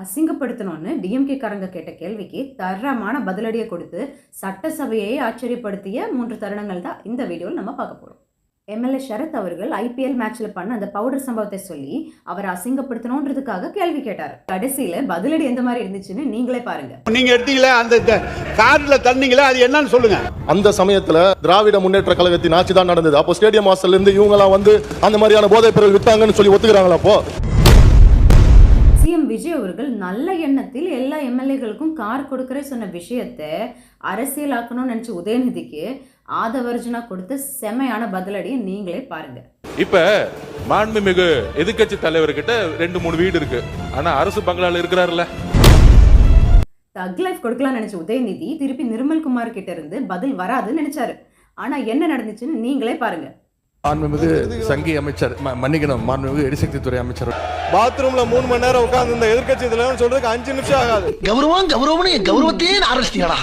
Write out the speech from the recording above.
அசிங்கப்படுத்தணும்னு DMK காரங்க கேட்ட கேள்விக்கு தரமான பதிலடியை கொடுத்து சட்டசபையை ஆச்சரியப்படுத்திய 3 தருணங்கள் தான் இந்த வீடியோவில் நம்ம பார்க்க போகிறோம். எம்எல்ஏ ஷரத் அவர்கள் ஐபிஎல் மேட்ச்சில் பண்ண அந்த பவுடர் சம்பவத்தை சொல்லி அவரை அசிங்கப்படுத்தணுன்றதுக்காக கேள்வி கேட்டார். கடைசியில் பதிலடி எந்த மாதிரி இருந்துச்சுன்னு நீங்களே பாருங்க. நீங்க எடுத்தீங்களே அந்த கார்ல தண்ணீங்களே அது என்னன்னு சொல்லுங்க. அந்த சமயத்துல திராவிட முன்னேற்ற கழகத்தின் ஆட்சி தான் நடந்தது. அப்போ ஸ்டேடியம் வாசல்ல இருந்து இவங்க எல்லாம் வந்து அந்த மாதிரியான போதைப் பொருள் வித்தாங்கன்னு சொல்லி ஒத்துக்கிறாங்களா? அப்போ சிஎம் விஜய் அவர்கள் நல்ல எண்ணத்தில் எல்லா எம்எல்ஏகளுக்கும் கார் கொடுக்கிற சொன்ன விஷயத்தை அரசியலாக்கணும்னு நினைச்ச உதயநிதிக்கு ஆதவர்ஜுனா கொடுத்த செமையான பதிலடியை நீங்களே பாருங்க. இப்ப மாண்புமிகு எதிர்க்கட்சி தலைவர்கிட்ட 2-3 வீடு இருக்கு, ஆனா அரசு பங்களால இருக்கிறாருல்ல. தக் லைஃப் கொடுக்கலாம் நினைச்ச உதயநிதி திருப்பி நிர்மல்குமார் கிட்ட இருந்து பதில் வராதுன்னு நினைச்சாரு. ஆனா என்ன நடந்துச்சுன்னு நீங்களே பாருங்க. மாண்புமிகு சங்கி அமைச்சர், மன்னிக்கணும், மாண்புமிகு எரிசக்தி துறை அமைச்சர் பாத்ரூம்ல 3 மணி நேரம் உட்கார்ந்து இந்த எதிர்க்கட்சி தலைவர் சொல்றதுக்கு 5 நிமிஷம் ஆகாது. கௌரவம் கௌரவம்னு என் கௌரவத்தையே ஆரம்பிச்சிட்டீங்களா?